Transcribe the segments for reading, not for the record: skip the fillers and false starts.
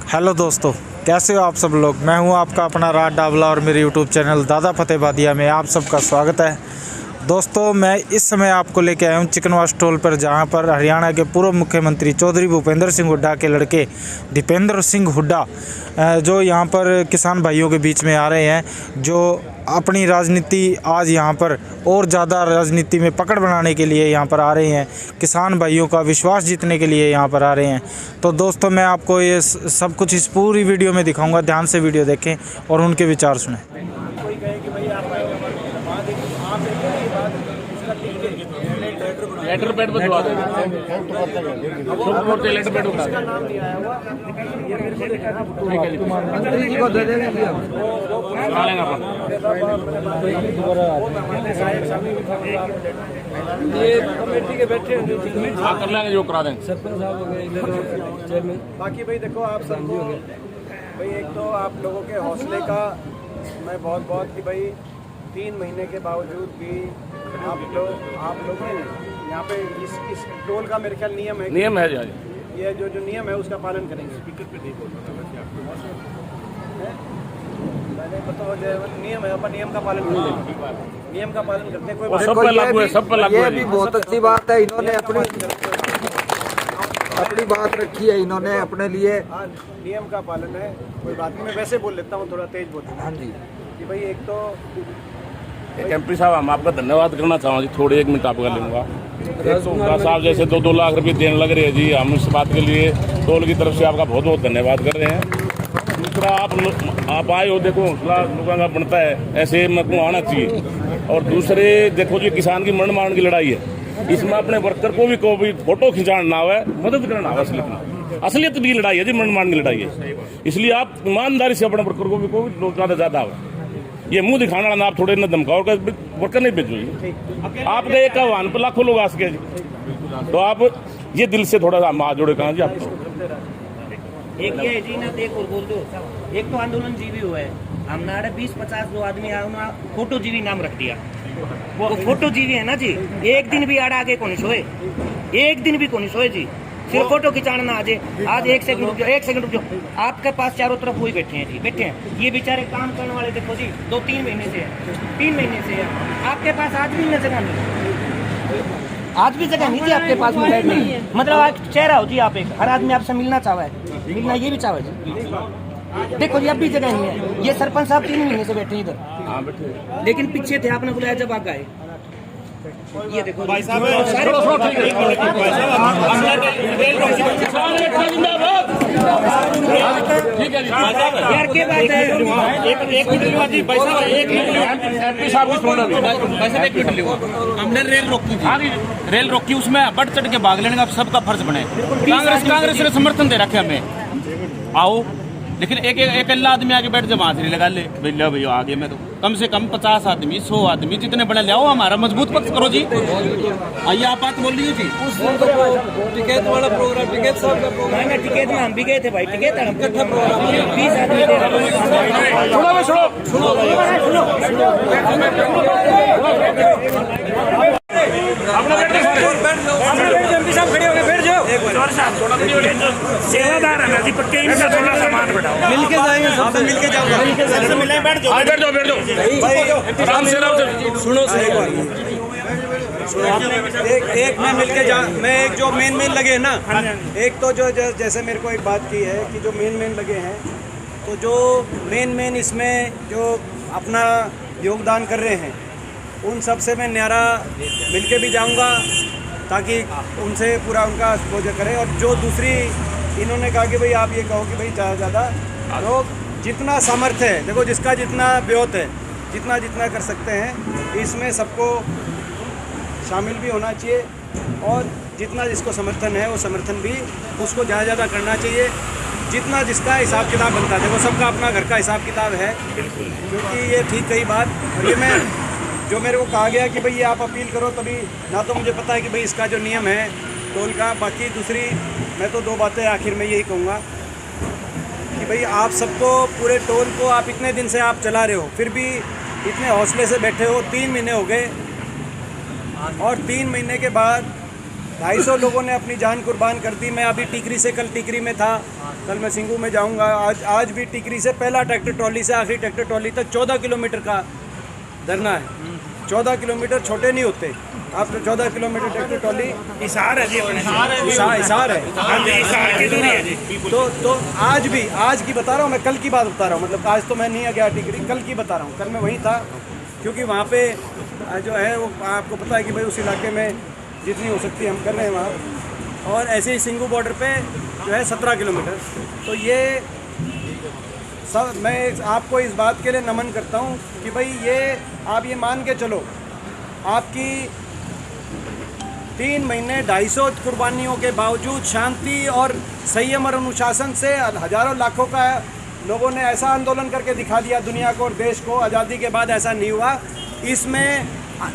Hello दोस्तों, कैसे हो आप सब लोग। मैं हूं आपका अपना राज डावला और मेरे यूट्यूब चैनल दादा फतेहबादिया में आप सबका स्वागत है। दोस्तों, मैं इस समय आपको लेके आया हूं चिकनवास टोल पर, जहां पर हरियाणा के पूर्व मुख्यमंत्री चौधरी भूपेंद्र सिंह हुड्डा के लड़के दीपेंद्र सिंह हुड्डा जो यहां पर किसान भाइयों के बीच में आ रहे हैं, जो अपनी राजनीति आज यहां पर और ज़्यादा राजनीति में पकड़ बनाने के लिए यहां पर आ रहे हैं, किसान भाइयों का विश्वास जीतने के लिए यहां पर आ रहे हैं। तो दोस्तों, मैं आपको ये सब कुछ इस पूरी वीडियो में दिखाऊंगा, ध्यान से वीडियो देखें और उनके विचार सुनें। लेटर पैड बदलवा दो, लेटर पैड बता कर लेंगे जो करा देंगे। बाकी भाई देखो, आप सबको भाई एक तो आप लोगों के हौसले का मैं बहुत कि भाई 3 महीने के बावजूद भी आप लोग यहाँ पे इस टोल का मेरे ख्याल नियम है जी। ये जो नियम है उसका पालन करेंगे। बताओ, नियम है, अपन नियम का पालन करते हैं, नियम का पालन करते हैं। कोई सब पे लागू है, सब पे लागू है। ये भी बहुत अच्छी बात है, इन्होंने अपनी बात रखी है, इन्होंने अपने लिए। नियम का पालन है, कोई बात नहीं। मैं वैसे बोल लेता हूँ, थोड़ा तेज बोलता हूँ जी कि भाई एक तो एमपी साहब, हम आपका धन्यवाद करना चाहूँगा जी। थोड़े 1 मिनट आपका लूँगा। एक तो हुड्डा साहब जैसे 2-2 लाख रुपए देने लग रहे हैं जी, हम इस बात के लिए टोल की तरफ से आपका बहुत बहुत धन्यवाद कर रहे हैं। दूसरा, आप आए हो, देखो हौसला लोगों का बनता है, ऐसे मत आना चाहिए। और दूसरे देखो जी, किसान की मरण मारण की लड़ाई है, इसमें अपने वर्कर को भी फोटो खिंचाना है, मदद करना है। असलियत की लड़ाई है जी, मरण मारण की लड़ाई है। इसलिए आप ईमानदारी से अपने वर्कर को भी ज़्यादा है। ये मुंह दिखाना ना, आप थोड़े न धमकाओ, वर्कर नहीं भेजो। आपके एक आह्वान पर लाखों लोग आ सके जी, तो आप ये दिल से थोड़ा सा हाथ जोड़े कहा जी आपको। एक ये है जी ना, देख और बोल दो। एक तो आंदोलन जीवी हुआ है, हम नाड़े 20-50 जो आदमी आए, फोटो जीवी नाम रख दिया। वो फोटो जीवी है ना जी, एक दिन भी आड़ा आगे को नहीं सोए, एक दिन भी को नहीं सोए जी, सिर्फ फोटो खिंचाना ना। आज 1 सेकंड रुक जाओ। आपके पास चारों तरफ वही बैठे हैं जी, बैठे हैं। ये बेचारे काम करने वाले देखो जी, 2-3 महीने से है, 3 महीने से है। आपके पास आज भी जगह नहीं, आज भी जगह नहीं थी आपके पास में बैठने। मतलब आप चेहरा हो जी, आप एक हर आदमी आपसे मिलना चाहे है, मिलना ये भी चाहे जी। देखो जी, अब भी जगह नहीं है। ये सरपंच साहब 3 महीने से बैठे इधर, लेकिन पीछे थे, आपने बुलाया जब आ गए। ये देखो भाई साहब, ठीक है जी, यार क्या बात है। एक मिनट जी भाई साहब, एक मिनट एमपी साहब की सुनना भाई साहब, 1 मिनट लियो। हमने रेल रोकी, उसमें बढ़ चढ़ के भाग लेने का सबका फर्ज बने। कांग्रेस ने समर्थन दे रखे हमें, आओ। लेकिन एक अल्लाह आदमी आके बैठ जाए, हाजिरी लगा ले भैया आगे में, तो कम से कम 50 आदमी 100 आदमी जितने बने ले आओ, हमारा मजबूत पक्ष करो जी। आइए, आप बात बोल लीजिए जी। टिकट वाला प्रोग्राम, टिकट साहब का प्रोग्राम, टिकट में हम भी गए थे भाई, टिकट हम इकट्ठा प्रोग्राम 20 आदमी दे सेवादार है ना जी, पक्के इनका थोड़ा सामान बढ़ाओ, मिलके जाएंगे, सबसे मिलके जाओगे, सबसे मिले, बैठ जाओ आराम से सुनो एक मैं मिलके मैं एक जो मेन लगे हैं ना, एक तो जो जैसे मेरे को एक बात की है कि जो मेन लगे हैं, तो जो मेन इसमें जो अपना योगदान कर रहे हैं, उन सब से मैं न्यारा मिलके भी जाऊंगा, ताकि उनसे पूरा उनका एक्सपोजर करें। और जो दूसरी इन्होंने कहा कि भाई आप ये कहो कि भाई ज़्यादा लोग जितना सामर्थ्य है, देखो जिसका जितना ब्योत है, जितना कर सकते हैं, इसमें सबको शामिल भी होना चाहिए। और जितना जिसको समर्थन है, वो समर्थन भी उसको ज़्यादा करना चाहिए, जितना जिसका हिसाब किताब बनता है। देखो, सबका अपना घर का हिसाब किताब है, क्योंकि ये ठीक कही बात। और ये मैं जो मेरे को कहा गया कि भाई ये आप अपील करो, तभी ना तो मुझे पता है कि भाई इसका जो नियम है टोल का। बाकी दूसरी मैं तो 2 बातें आखिर में यही कहूँगा कि भाई आप सबको पूरे टोल को आप इतने दिन से आप चला रहे हो, फिर भी इतने हौसले से बैठे हो। 3 महीने हो गए, और 3 महीने के बाद 250 लोगों ने अपनी जान कुर्बान कर दी। मैं अभी टिकरी से, कल टिकरी में था, कल मैं सिंगू में जाऊंगा। आज भी टिकरी से पहला ट्रैक्टर ट्रॉली से आखिरी ट्रैक्टर ट्रॉली तक 14 किलोमीटर का धरना है। 14 किलोमीटर छोटे नहीं होते। आप 14 किलोमीटर ट्रैक्टर ट्रॉली इशार है जी, इशार है। तो आज की बता रहा हूँ मैं, कल की बात बता रहा हूँ। मतलब आज तो मैं नहीं गया टिकरी, कल की बता रहा हूँ। कल मैं वहीं था, क्योंकि वहाँ पे जो है वो आपको पता है कि भाई उस इलाके में जितनी हो सकती है हम कर रहे हैं वहाँ। और ऐसे ही सिंगू बॉर्डर पे जो है 17 किलोमीटर। तो ये सब मैं आपको इस बात के लिए नमन करता हूँ कि भाई ये आप ये मान के चलो, आपकी 3 महीने 250 कुर्बानियों के बावजूद शांति और संयम और अनुशासन से हजारों लाखों का लोगों ने ऐसा आंदोलन करके दिखा दिया दुनिया को और देश को। आज़ादी के बाद ऐसा नहीं हुआ इसमें।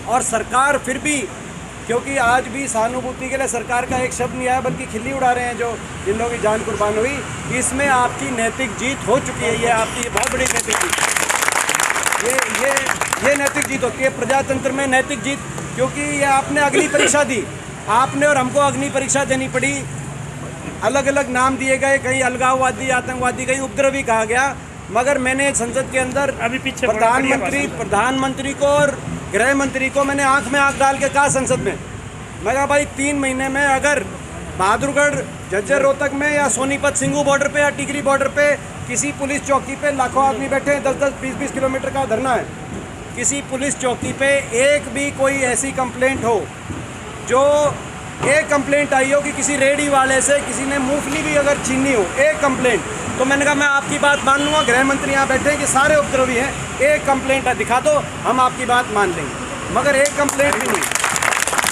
और सरकार फिर भी, क्योंकि आज भी सहानुभूति के लिए सरकार का एक शब्द नहीं आया, बल्कि खिल्ली उड़ा रहे हैं जो जिन लोगों की जान कुर्बान हुई। इसमें आपकी नैतिक जीत हो चुकी है। ये आपकी बहुत बड़ी नैतिक जीत, ये नैतिक जीत होती है प्रजातंत्र में, नैतिक जीत। क्योंकि ये आपने अग्नि परीक्षा दी, आपने और हमको अग्नि परीक्षा देनी पड़ी। अलग अलग नाम दिए गए, कहीं अलगाववादी, आतंकवादी, कहीं उपद्रवी कहा गया। मगर मैंने संसद के अंदर अभी पीछे प्रधानमंत्री को और गृह मंत्री को मैंने आंख में आंख डाल के कहा संसद में, मैं कहा भाई 3 महीने में अगर बहादुरगढ़, झज्जर, रोहतक में या सोनीपत, सिंगू बॉर्डर पे या टिकरी बॉर्डर पे किसी पुलिस चौकी पे लाखों आदमी बैठे हैं, 10-10, 20-20 किलोमीटर का धरना है, किसी पुलिस चौकी पे एक भी कोई ऐसी कंप्लेंट हो, जो एक कंप्लेंट आई हो कि किसी रेडी वाले से किसी ने मूंगफली भी अगर छीनी हो, एक कंप्लेंट, तो मैंने कहा मैं आपकी बात मान लूँगा। गृह मंत्री यहाँ बैठे हैं कि सारे उपद्रवी हैं, एक कंप्लेंट दिखा दो, हम आपकी बात मान लेंगे। मगर एक कंप्लेंट भी नहीं।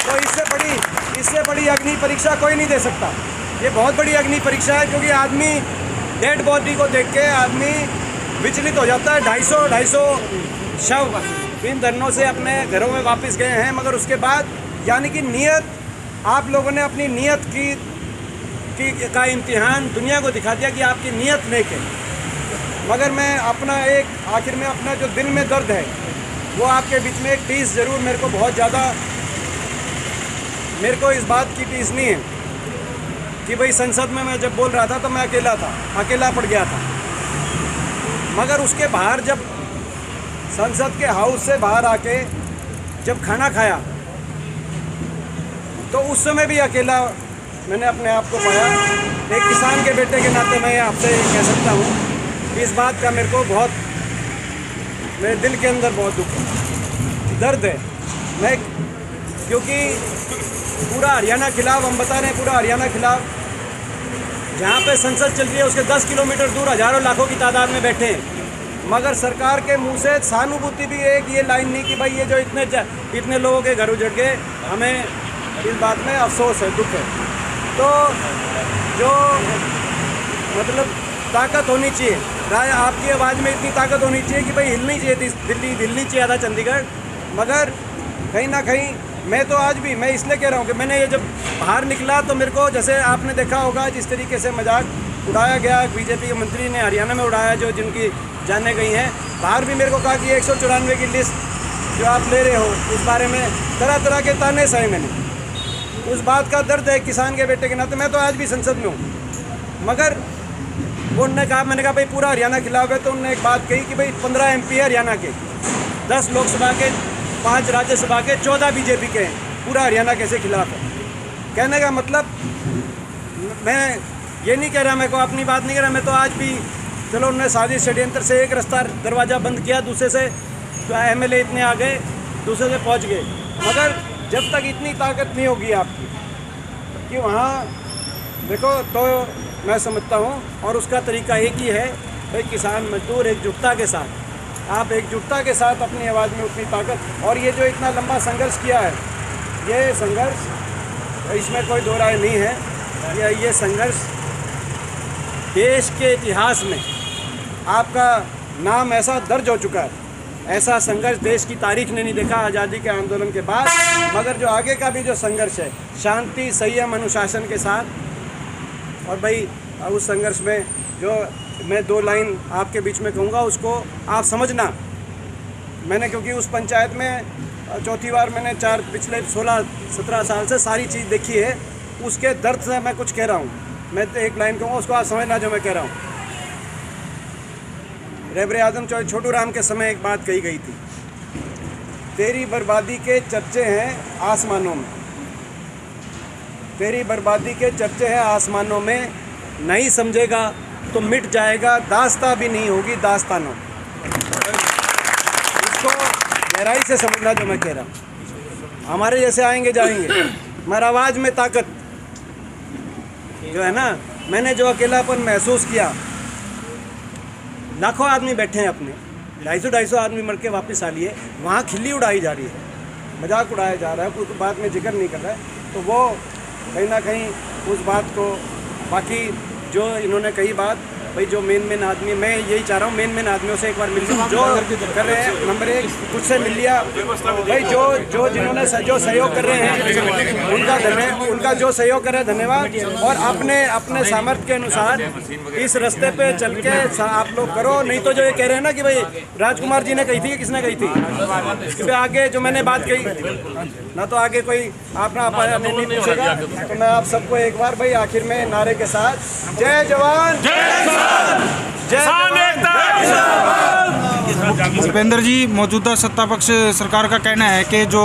तो इससे बड़ी अग्नि परीक्षा कोई नहीं दे सकता। ये बहुत बड़ी अग्नि परीक्षा है, क्योंकि आदमी डेड बॉडी को देख के आदमी विचलित हो जाता है। 250 शव इन धरनों से अपने घरों में वापस गए हैं। मगर उसके बाद यानी कि नीयत, आप लोगों ने अपनी नीयत का इम्तिहान दुनिया को दिखा दिया कि आपकी नीयत नेक है। मगर मैं अपना एक आखिर में अपना जो दिल में दर्द है वो आपके बीच में एक टीस ज़रूर, मेरे को बहुत ज़्यादा, मेरे को इस बात की टीस नहीं है कि भाई संसद में मैं जब बोल रहा था तो मैं अकेला पड़ गया था। मगर उसके बाहर जब संसद के हाउस से बाहर आके जब खाना खाया तो उस समय भी अकेला मैंने अपने आप को पाया। एक किसान के बेटे के नाते मैं आपसे कह सकता हूँ इस बात का मेरे को बहुत, मेरे दिल के अंदर बहुत दुख है, दर्द है। मैं क्योंकि पूरा हरियाणा खिलाफ, हम बता रहे हैं पूरा हरियाणा खिलाफ, जहाँ पे संसद चल रही है उसके 10 किलोमीटर दूर हजारों लाखों की तादाद में बैठे हैं। मगर सरकार के मुंह से सहानुभूति भी एक ये लाइन नहीं कि भाई ये जो इतने लोगों के घर उजड़ गए, हमें इस बात में अफसोस है, दुख है। तो जो मतलब ताकत होनी चाहिए, आपकी आवाज़ में इतनी ताकत होनी चाहिए कि भाई हिलनी चाहिए थी दिल्ली, हिलनी चाहिए था चंडीगढ़। मगर कहीं ना कहीं मैं तो आज भी, मैं इसलिए कह रहा हूँ कि मैंने ये जब बाहर निकला तो मेरे को, जैसे आपने देखा होगा जिस तरीके से मजाक उड़ाया गया, बीजेपी के मंत्री ने हरियाणा में उड़ाया, जो जिनकी जाने गई हैं, बाहर भी मेरे को कहा कि 194 की लिस्ट जो आप ले रहे हो, उस बारे में तरह तरह के ताने सहे मैंने। उस बात का दर्द है किसान के बेटे के नाते। मैं तो आज भी संसद में हूँ। मगर उन्होंने कहा, मैंने कहा भाई पूरा हरियाणा खिलाफ है, तो उन्होंने एक बात कही कि भाई 15 MP है हरियाणा के, 10 लोकसभा के, 5 राज्यसभा के, 14 बीजेपी के हैं, पूरा हरियाणा कैसे खिलाफ है। कहने का मतलब मैं ये नहीं कह रहा, मैं को अपनी बात नहीं कह रहा, मैं तो आज भी, चलो उन्होंने साजिश षड्यंत्र से एक रास्ता दरवाज़ा बंद किया, दूसरे से तो MLA इतने आ गए, दूसरे से पहुँच गए। मगर जब तक इतनी ताकत नहीं होगी आपकी कि वहाँ देखो, तो मैं समझता हूँ, और उसका तरीका एक ही है भाई, किसान मजदूर एकजुटता के साथ, आप एकजुटता के साथ अपनी आवाज़ में उतनी ताकत, और ये जो इतना लंबा संघर्ष किया है, ये संघर्ष, इसमें कोई दो राय नहीं है, ये संघर्ष देश के इतिहास में आपका नाम ऐसा दर्ज हो चुका है। ऐसा संघर्ष देश की तारीख ने नहीं देखा आज़ादी के आंदोलन के बाद। मगर जो आगे का भी जो संघर्ष है, शांति, संयम, अनुशासन के साथ, और भाई उस संघर्ष में जो मैं 2 लाइन आपके बीच में कहूँगा, उसको आप समझना। मैंने क्योंकि उस पंचायत में चौथी बार मैंने पिछले 16-17 साल से सारी चीज़ देखी है। उसके दर्द से मैं कुछ कह रहा हूँ। मैं तो एक लाइन कहूँगा, उसको आप समझना जो मैं कह रहा हूँ। रहबर आज़म छोटू राम के समय एक बात कही गई थी, तेरी बर्बादी के चर्चे हैं आसमानों में, तेरी बर्बादी के चर्चे हैं आसमानों में, नहीं समझेगा तो मिट जाएगा, दास्तां भी नहीं होगी दास्तानों। इसको गहराई से समझना जो मैं कह रहा हूँ। हमारे जैसे आएंगे जाएंगे, हमारा आवाज़ में ताकत जो है ना, मैंने जो अकेलापन महसूस किया, लाखों आदमी बैठे हैं अपने, 250 आदमी मर के वापस आ लिए, वहाँ खिल्ली उड़ाई जा रही है, मजाक उड़ाया जा रहा है, कोई बात में जिक्र नहीं कर रहा है। तो वो कहीं ना कहीं उस बात को, बाकी जो इन्होंने कही बात, भाई जो मेन आदमी, मैं यही चाह रहा हूँ मेन आदमियों से एक बार मिल लूँ, जो कर रहे हैं। नंबर 1 खुद से मिल लिया भाई, जो जिन्होंने जो सहयोग कर रहे हैं उनका जो सहयोग कर रहे हैं धन्यवाद। और अपने सामर्थ्य के अनुसार इस रास्ते पे चल के आप लोग करो। नहीं तो जो ये कह रहे हैं ना कि भाई राजकुमार जी ने कही थी, किसने कही थी कि भाई आगे जो मैंने बात कही ना, तो आगे कोई आपना नहीं पूछेगा। तो मैं आप सबको एक बार भाई आखिर में नारे के साथ, जय जवान भूपेंद्र जी, मौजूदा सत्ता पक्ष सरकार का कहना है कि जो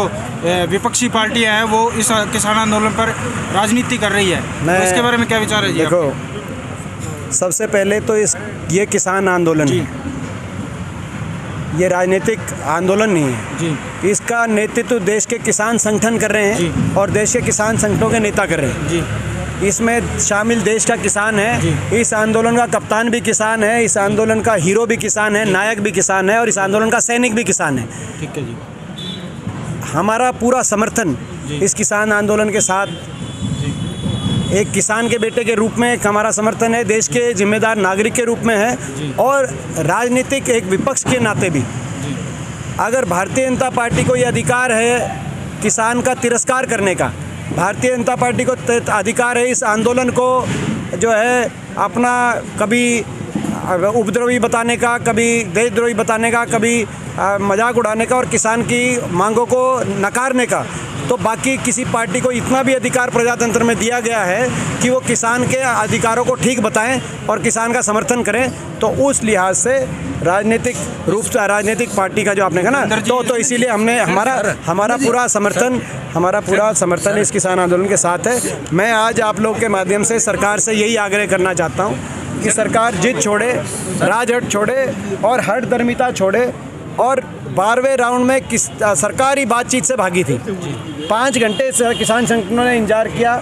विपक्षी पार्टियां हैं वो इस किसान आंदोलन पर राजनीति कर रही है, तो इसके बारे में क्या विचार है जी? देखो, सबसे पहले तो ये किसान आंदोलन है, ये राजनीतिक आंदोलन नहीं है जी। इसका नेतृत्व देश के किसान संगठन कर रहे हैं और देश के किसान संगठनों के नेता कर रहे हैं जी। इसमें शामिल देश का किसान है, इस आंदोलन का कप्तान भी किसान है, इस आंदोलन का हीरो भी किसान है, नायक भी किसान है और इस आंदोलन का सैनिक भी किसान है। ठीक है जी। हमारा पूरा समर्थन इस किसान आंदोलन के साथ, एक किसान के बेटे के रूप में हमारा समर्थन है, देश के जिम्मेदार नागरिक के रूप में है और राजनीतिक एक विपक्ष के नाते भी। अगर भारतीय जनता पार्टी को ये अधिकार है किसान का तिरस्कार करने का, भारतीय जनता पार्टी को अधिकार है इस आंदोलन को जो है अपना कभी उपद्रवी बताने का, कभी देशद्रोही बताने का, कभी मजाक उड़ाने का और किसान की मांगों को नकारने का, तो बाकी किसी पार्टी को इतना भी अधिकार प्रजातंत्र में दिया गया है कि वो किसान के अधिकारों को ठीक बताएं और किसान का समर्थन करें। तो उस लिहाज से राजनीतिक रूप से राजनीतिक पार्टी का जो आपने कहा ना, तो इसीलिए हमने हमारा पूरा समर्थन इस किसान आंदोलन के साथ है। मैं आज आप लोग के माध्यम से सरकार से यही आग्रह करना चाहता हूँ कि सरकार जिद छोड़े, राजहट छोड़े और हठधर्मिता छोड़े। और 12वें राउंड में सरकार ही बातचीत से भागी थी, 5 घंटे से किसान संगठनों ने इंतजार किया,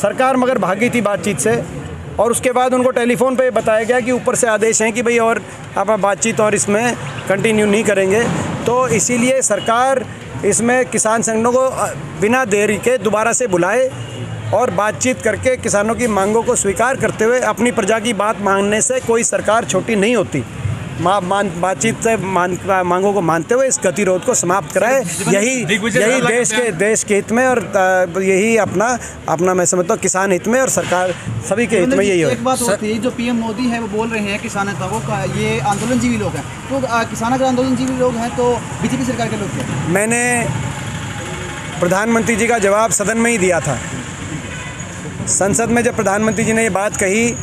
सरकार मगर भागी थी बातचीत से। और उसके बाद उनको टेलीफोन पे बताया गया कि ऊपर से आदेश हैं कि भाई और आप बातचीत और इसमें कंटिन्यू नहीं करेंगे। तो इसीलिए सरकार इसमें किसान संगठनों को बिना देरी के दोबारा से बुलाए और बातचीत करके किसानों की मांगों को स्वीकार करते हुए, अपनी प्रजा की बात मानने से कोई सरकार छोटी नहीं होती, बातचीत से मांगों को मानते हुए इस गतिरोध को समाप्त कराए। यही देश के हित में और यही अपना मैं समझता हूँ किसान हित में और सरकार सभी के हित में यही हो। एक बात होती है, जो पीएम मोदी है वो बोल रहे हैं किसान नेताओं का ये आंदोलनजीवी लोग हैं, तो किसान अगर आंदोलनजीवी लोग हैं तो बीजेपी सरकार के लोग हैं। मैंने प्रधानमंत्री जी का जवाब सदन में ही दिया था। संसद में जब प्रधानमंत्री जी ने ये बात कही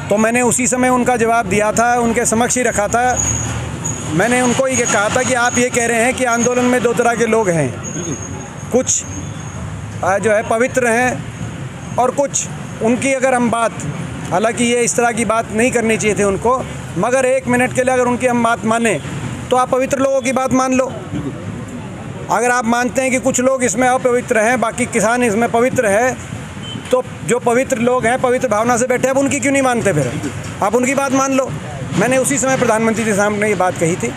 तो मैंने उसी समय उनका जवाब दिया था, उनके समक्ष ही रखा था। मैंने उनको ये कहा था कि आप ये कह रहे हैं कि आंदोलन में 2 तरह के लोग हैं, कुछ जो है पवित्र हैं और कुछ उनकी अगर हम बात, हालांकि ये इस तरह की बात नहीं करनी चाहिए थी उनको, मगर 1 मिनट के लिए अगर उनकी हम बात माने तो आप पवित्र लोगों की बात मान लो। अगर आप मानते हैं कि कुछ लोग इसमें अपवित्र हैं, बाकी किसान इसमें पवित्र है, तो जो पवित्र लोग हैं, पवित्र भावना से बैठे हैं, आप उनकी क्यों नहीं मानते? फिर आप उनकी बात मान लो। मैंने उसी समय प्रधानमंत्री जी सामने ये बात कही थी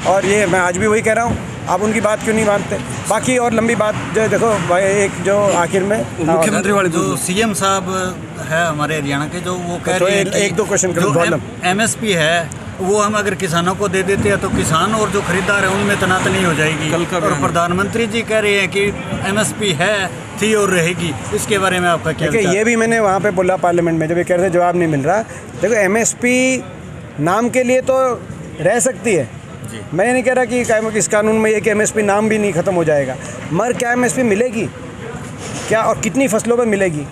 और ये मैं आज भी वही कह रहा हूँ, आप उनकी बात क्यों नहीं मानते? बाकी और लंबी बात जो देखो भाई, एक जो आखिर में मुख्यमंत्री वाले जो सीएम साहब है हमारे हरियाणा के, जो वो कह रहे हैं कि 1-2 क्वेश्चन करो। MSP है वो हम अगर किसानों को दे देते हैं तो किसान और जो खरीदार है उनमें तनातनी हो जाएगी। और प्रधानमंत्री जी कह रहे हैं कि MSP है, थी और रहेगी। इसके बारे में आपका क्या विचार? ये भी मैंने वहाँ पे बोला पार्लियामेंट में, जब ये कह रहे थे जवाब नहीं मिल रहा। देखो MSP नाम के लिए तो रह सकती है, मैं नहीं कह रहा कि इस कानून में ये कि MSP नाम भी नहीं ख़त्म हो जाएगा, मगर क्या MSP मिलेगी क्या, और कितनी फसलों पर मिलेगी,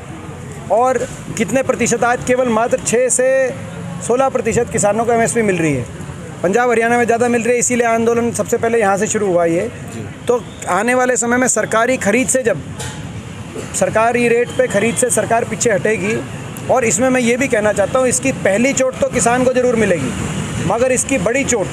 और कितने प्रतिशत? आज केवल मात्र 6 से 16% किसानों को MSP मिल रही है। पंजाब हरियाणा में ज़्यादा मिल रही है, इसीलिए आंदोलन सबसे पहले यहाँ से शुरू हुआ ये। तो आने वाले समय में सरकारी खरीद से, जब सरकारी रेट पे खरीद से सरकार पीछे हटेगी, और इसमें मैं ये भी कहना चाहता हूँ, इसकी पहली चोट तो किसान को ज़रूर मिलेगी, मगर इसकी बड़ी चोट,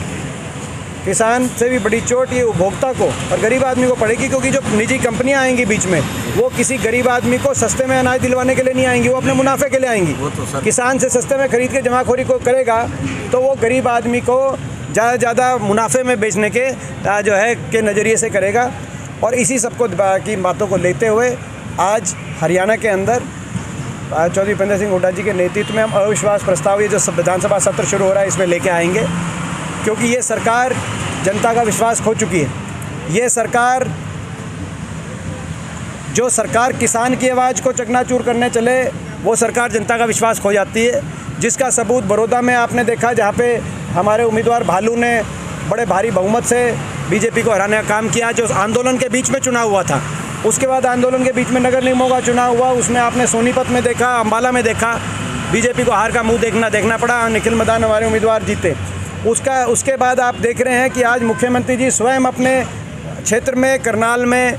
किसान से भी बड़ी चोट ये उपभोक्ता को और गरीब आदमी को पड़ेगी, क्योंकि जो निजी कंपनियां आएंगी बीच में, वो किसी गरीब आदमी को सस्ते में अनाज दिलवाने के लिए नहीं आएंगी, वो अपने मुनाफे के लिए आएंगी। किसान से सस्ते में खरीद के जमाखोरी को करेगा तो वो गरीब आदमी को ज़्यादा से ज़्यादा मुनाफे में बेचने के जो है के नज़रिए से करेगा। और इसी सबको की बातों को लेते हुए आज हरियाणा के अंदर चौधरी भूपेंद्र सिंह हुड्डा जी के नेतृत्व में हम अविश्वास प्रस्ताव, ये जो विधानसभा सत्र शुरू हो रहा है, इसमें लेके आएंगे, क्योंकि ये सरकार जनता का विश्वास खो चुकी है। ये सरकार, जो सरकार किसान की आवाज़ को चकनाचूर करने चले, वो सरकार जनता का विश्वास खो जाती है, जिसका सबूत बड़ौदा में आपने देखा, जहाँ पे हमारे उम्मीदवार भालू ने बड़े भारी बहुमत से बीजेपी को हराने का काम किया। जो आंदोलन के बीच में चुनाव हुआ था, उसके बाद आंदोलन के बीच में नगर निगमों का चुनाव हुआ, उसमें आपने सोनीपत में देखा, अम्बाला में देखा, बीजेपी को हार का मुंह देखना पड़ा, निखिल मदान हमारे उम्मीदवार जीते। उसके बाद आप देख रहे हैं कि आज मुख्यमंत्री जी स्वयं अपने क्षेत्र में, करनाल में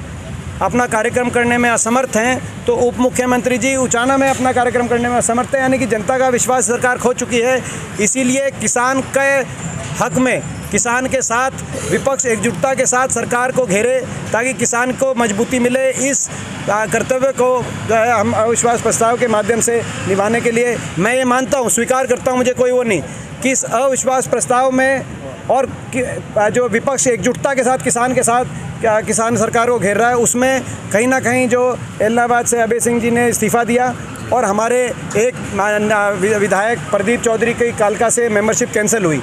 अपना कार्यक्रम करने में असमर्थ हैं, तो उप मुख्यमंत्री जी उचाना में अपना कार्यक्रम करने में असमर्थ हैं, यानी कि जनता का विश्वास सरकार खो चुकी है। इसीलिए किसान के हक में, किसान के साथ विपक्ष एकजुटता के साथ सरकार को घेरे, ताकि किसान को मजबूती मिले। इस कर्तव्य को जो है हम अविश्वास प्रस्ताव के माध्यम से निभाने के लिए, मैं ये मानता हूँ, स्वीकार करता हूँ, मुझे कोई वो नहीं कि इस अविश्वास प्रस्ताव में और जो विपक्ष एकजुटता के साथ किसान सरकार को घेर रहा है, उसमें कहीं ना कहीं जो इलाहाबाद से अभय सिंह जी ने इस्तीफ़ा दिया और हमारे एक विधायक प्रदीप चौधरी की कालका से मेंबरशिप कैंसिल हुई,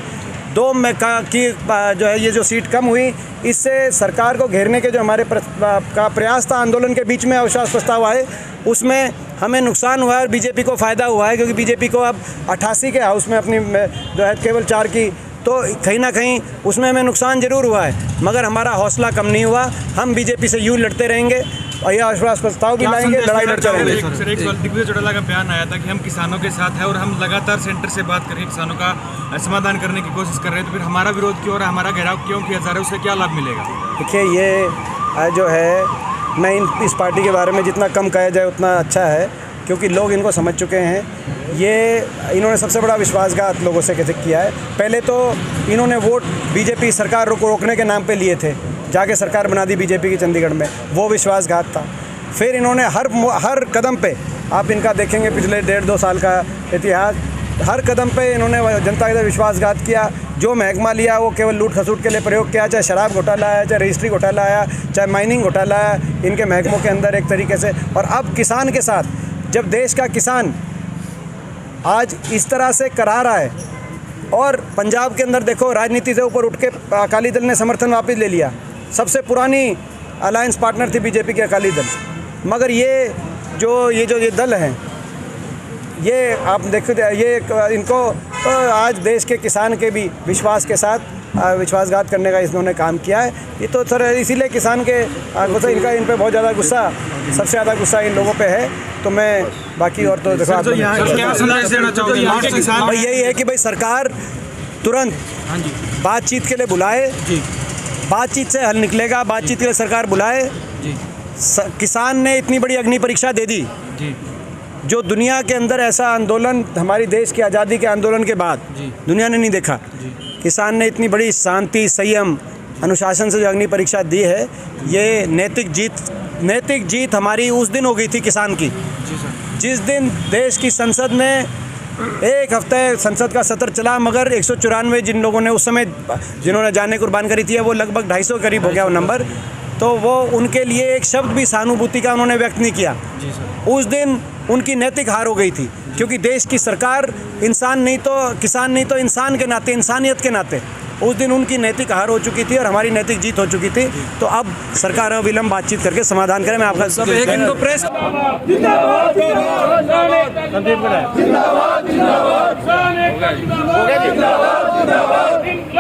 2 में की जो है ये जो सीट कम हुई, इससे सरकार को घेरने के जो हमारे का प्रयास था, आंदोलन के बीच में अविश्वास प्रस्ताव आए, उसमें हमें नुकसान हुआ है और बीजेपी को फ़ायदा हुआ है, क्योंकि बीजेपी को अब 88 के हाउस में अपनी जो है केवल 4 की, तो कहीं ना कहीं उसमें हमें नुकसान ज़रूर हुआ है, मगर हमारा हौसला कम नहीं हुआ। हम बीजेपी से यूँ लड़ते रहेंगे और यह अविश्वास प्रस्ताव भी लाएंगे, लड़ाई लड़ते रहेंगे। सर, एक दिग्विजय चौटाला का बयान आया था कि हम किसानों के साथ हैं और हम लगातार सेंटर से बात करके किसानों का समाधान करने की कोशिश कर रहे हैं, तो फिर हमारा विरोध क्यों और हमारा घेराव क्यों किया जा रहा है, उससे क्या लाभ मिलेगा? देखिए, ये जो है, मैं इस पार्टी के बारे में जितना कम कहा जाए उतना अच्छा है, क्योंकि लोग इनको समझ चुके हैं। इन्होंने सबसे बड़ा विश्वासघात लोगों से कैसे किया है। पहले तो इन्होंने वोट बीजेपी सरकार को रोकने के नाम पे लिए थे, जाके सरकार बना दी बीजेपी की चंडीगढ़ में, वो विश्वासघात था। फिर इन्होंने हर कदम पे, आप इनका देखेंगे पिछले 1.5-2 साल का इतिहास, हर कदम पे इन्होंने जनता के साथ विश्वासघात किया। जो महकमा लिया वो केवल लूट खसूट के लिए प्रयोग किया, चाहे शराब घोटाला आया, चाहे रजिस्ट्री घोटाला आया, चाहे माइनिंग घोटाला आया, इनके महकमों के अंदर एक तरीके से। और अब किसान के साथ, जब देश का किसान आज इस तरह से करा रहा है, और पंजाब के अंदर देखो, राजनीति से ऊपर उठ के अकाली दल ने समर्थन वापस ले लिया। सबसे पुरानी अलायंस पार्टनर थी बीजेपी की अकाली दल, मगर ये दल हैं, ये आप देखो, ये इनको तो आज देश के किसान के भी विश्वास के साथ विश्वासघात करने का इन्होंने काम किया है। ये तो सर इसीलिए किसान के गुस्सा, इन पे बहुत ज़्यादा गुस्सा, सबसे ज़्यादा गुस्सा इन लोगों पे है। तो मैं बाकी और तो देखो, भाई यही है कि भाई सरकार तुरंत बातचीत के लिए बुलाए, बातचीत से हल निकलेगा, बातचीत के लिए सरकार बुलाए। किसान ने इतनी बड़ी अग्नि परीक्षा दे दी, जो दुनिया के अंदर ऐसा आंदोलन हमारी देश की आज़ादी के आंदोलन के बाद दुनिया ने नहीं देखा। किसान ने इतनी बड़ी शांति, संयम, अनुशासन से जो अग्नि परीक्षा दी है, ये नैतिक जीत हमारी उस दिन हो गई थी किसान की, जिस दिन देश की संसद में 1 हफ्ते संसद का सत्र चला, मगर 194 जिन लोगों ने उस समय जिन्होंने जाने कुर्बान करी थी, वो लगभग 250 करीब हो गया वो नंबर, तो वो उनके लिए एक शब्द भी सहानुभूति का उन्होंने व्यक्त नहीं किया। उस दिन उनकी नैतिक हार हो गई थी, क्योंकि देश की सरकार किसान नहीं तो इंसान के नाते, इंसानियत के नाते उस दिन उनकी नैतिक हार हो चुकी थी और हमारी नैतिक जीत हो चुकी थी। तो अब सरकार अविलंब बातचीत करके समाधान करे। मैं आपका सब एक इनको प्रेस जिंदाबाद